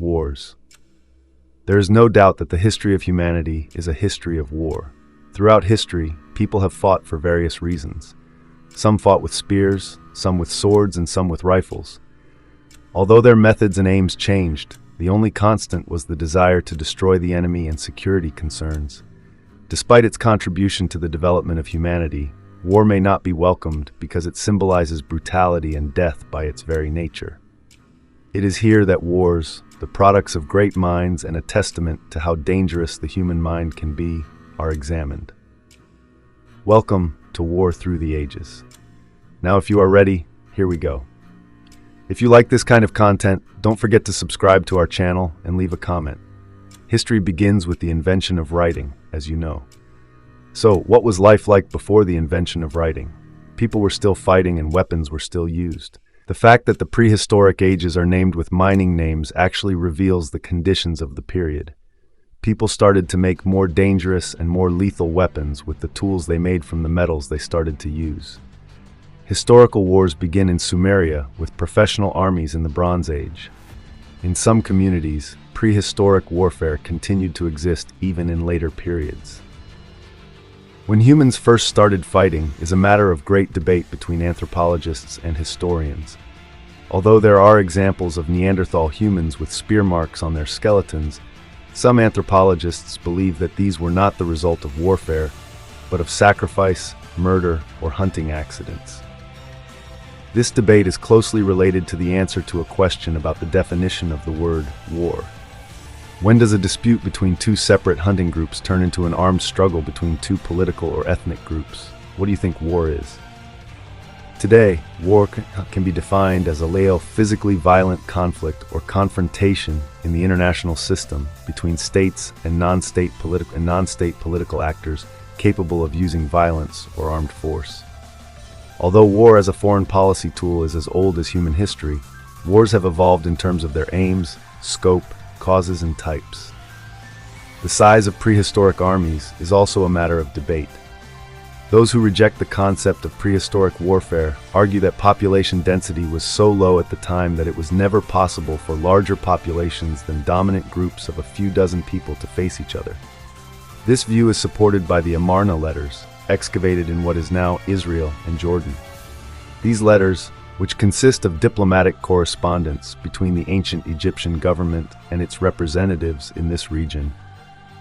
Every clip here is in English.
wars. There is no doubt that the history of humanity is a history of war. Throughout history, people have fought for various reasons. Some fought with spears, some with swords, and some with rifles. Although their methods and aims changed, the only constant was the desire to destroy the enemy and security concerns. Despite its contribution to the development of humanity, war may not be welcomed because it symbolizes brutality and death by its very nature. It is here that wars, the products of great minds and a testament to how dangerous the human mind can be, are examined. Welcome to War Through the Ages. Now, if you are ready, here we go. If you like this kind of content, don't forget to subscribe to our channel and leave a comment. History begins with the invention of writing, as you know. So, what was life like before the invention of writing? People were still fighting and weapons were still used. The fact that the prehistoric ages are named with mining names actually reveals the conditions of the period. People started to make more dangerous and more lethal weapons with the tools they made from the metals they started to use. Historical wars begin in Sumeria with professional armies in the Bronze Age. In some communities, prehistoric warfare continued to exist even in later periods. When humans first started fighting is a matter of great debate between anthropologists and historians. Although there are examples of Neanderthal humans with spear marks on their skeletons, some anthropologists believe that these were not the result of warfare, but of sacrifice, murder, or hunting accidents. This debate is closely related to the answer to a question about the definition of the word war. When does a dispute between two separate hunting groups turn into an armed struggle between two political or ethnic groups? What do you think war is? Today, war can be defined as a layoff physically violent conflict or confrontation in the international system between states and non-state political actors capable of using violence or armed force. Although war as a foreign policy tool is as old as human history, wars have evolved in terms of their aims, scope, causes, and types. The size of prehistoric armies is also a matter of debate. Those who reject the concept of prehistoric warfare argue that population density was so low at the time that it was never possible for larger populations than dominant groups of a few dozen people to face each other. This view is supported by the Amarna letters, excavated in what is now Israel and Jordan. These letters, which consist of diplomatic correspondence between the ancient Egyptian government and its representatives in this region,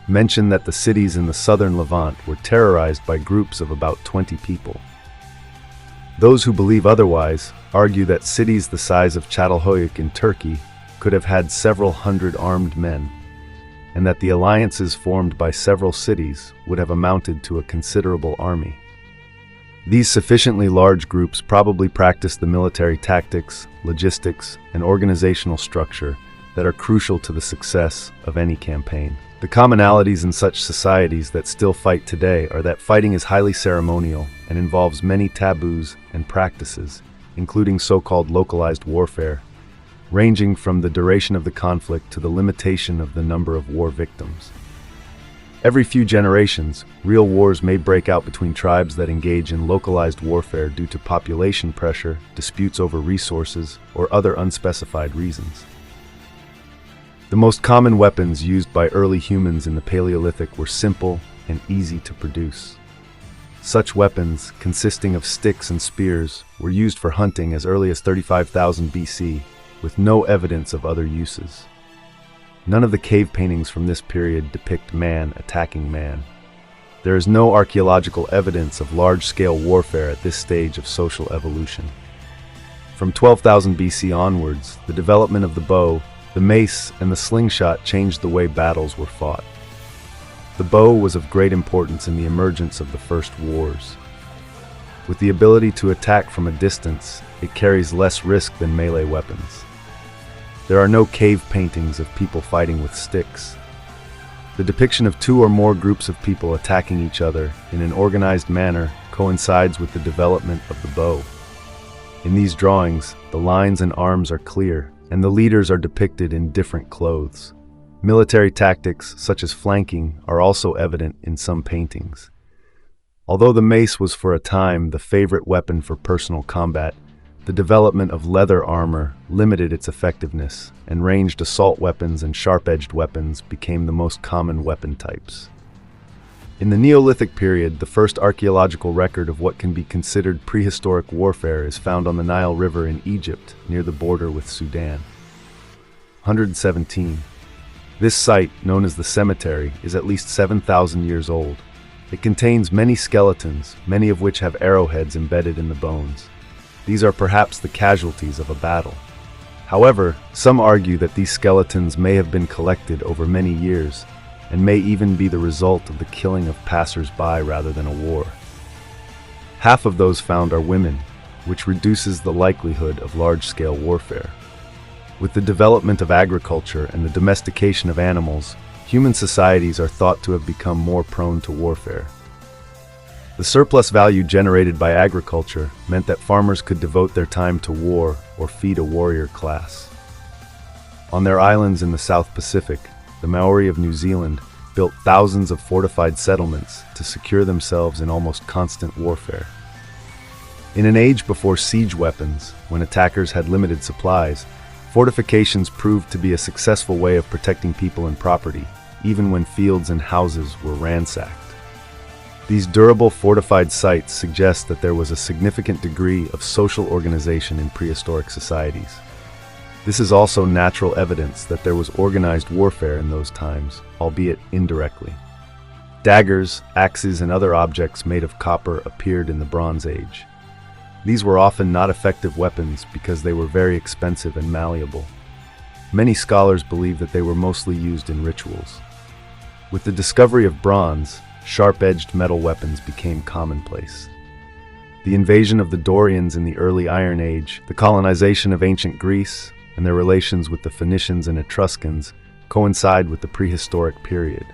mention that the cities in the southern Levant were terrorized by groups of about 20 people. Those who believe otherwise argue that cities the size of Çatalhöyük in Turkey could have had several hundred armed men, and that the alliances formed by several cities would have amounted to a considerable army. These sufficiently large groups probably practiced the military tactics, logistics, and organizational structure that are crucial to the success of any campaign. The commonalities in such societies that still fight today are that fighting is highly ceremonial and involves many taboos and practices, including so-called localized warfare, ranging from the duration of the conflict to the limitation of the number of war victims. Every few generations, real wars may break out between tribes that engage in localized warfare due to population pressure, disputes over resources, or other unspecified reasons. The most common weapons used by early humans in the Paleolithic were simple and easy to produce. Such weapons, consisting of sticks and spears, were used for hunting as early as 35,000 BC, with no evidence of other uses. None of the cave paintings from this period depict man attacking man. There is no archaeological evidence of large-scale warfare at this stage of social evolution. From 12,000 BC onwards, the development of the bow, the mace, and the slingshot changed the way battles were fought. The bow was of great importance in the emergence of the first wars. With the ability to attack from a distance, it carries less risk than melee weapons. There are no cave paintings of people fighting with sticks. The depiction of two or more groups of people attacking each other in an organized manner coincides with the development of the bow. In these drawings, the lines and arms are clear, and the leaders are depicted in different clothes. Military tactics, such as flanking, are also evident in some paintings. Although the mace was for a time the favorite weapon for personal combat, The development of leather armor limited its effectiveness, and ranged assault weapons and sharp-edged weapons became the most common weapon types. In the Neolithic period, the first archaeological record of what can be considered prehistoric warfare is found on the Nile River in Egypt, near the border with Sudan. 117. This site, known as the cemetery, is at least 7,000 years old. It contains many skeletons, many of which have arrowheads embedded in the bones. These are perhaps the casualties of a battle. However, some argue that these skeletons may have been collected over many years, and may even be the result of the killing of passers-by rather than a war. Half of those found are women, which reduces the likelihood of large-scale warfare. With the development of agriculture and the domestication of animals, human societies are thought to have become more prone to warfare. The surplus value generated by agriculture meant that farmers could devote their time to war or feed a warrior class. On their islands in the South Pacific, the Maori of New Zealand built thousands of fortified settlements to secure themselves in almost constant warfare. In an age before siege weapons, when attackers had limited supplies, fortifications proved to be a successful way of protecting people and property, even when fields and houses were ransacked. These durable fortified sites suggest that there was a significant degree of social organization in prehistoric societies. This is also natural evidence that there was organized warfare in those times, albeit indirectly. Daggers, axes, and other objects made of copper appeared in the Bronze Age. These were often not effective weapons because they were very expensive and malleable. Many scholars believe that they were mostly used in rituals. With the discovery of bronze, sharp-edged metal weapons became commonplace. The invasion of the Dorians in the early Iron Age, the colonization of ancient Greece, and their relations with the Phoenicians and Etruscans coincide with the prehistoric period.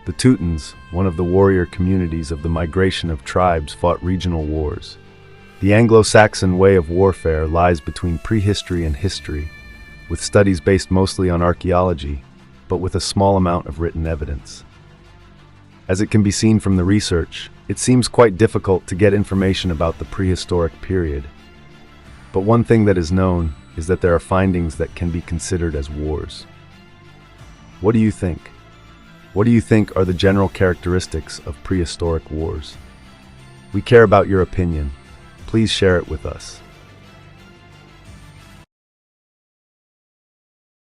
The Teutons, one of the warrior communities of the migration of tribes, fought regional wars. The Anglo-Saxon way of warfare lies between prehistory and history, with studies based mostly on archaeology, but with a small amount of written evidence. As it can be seen from the research, it seems quite difficult to get information about the prehistoric period. But one thing that is known is that there are findings that can be considered as wars. What do you think? What do you think are the general characteristics of prehistoric wars? We care about your opinion. Please share it with us.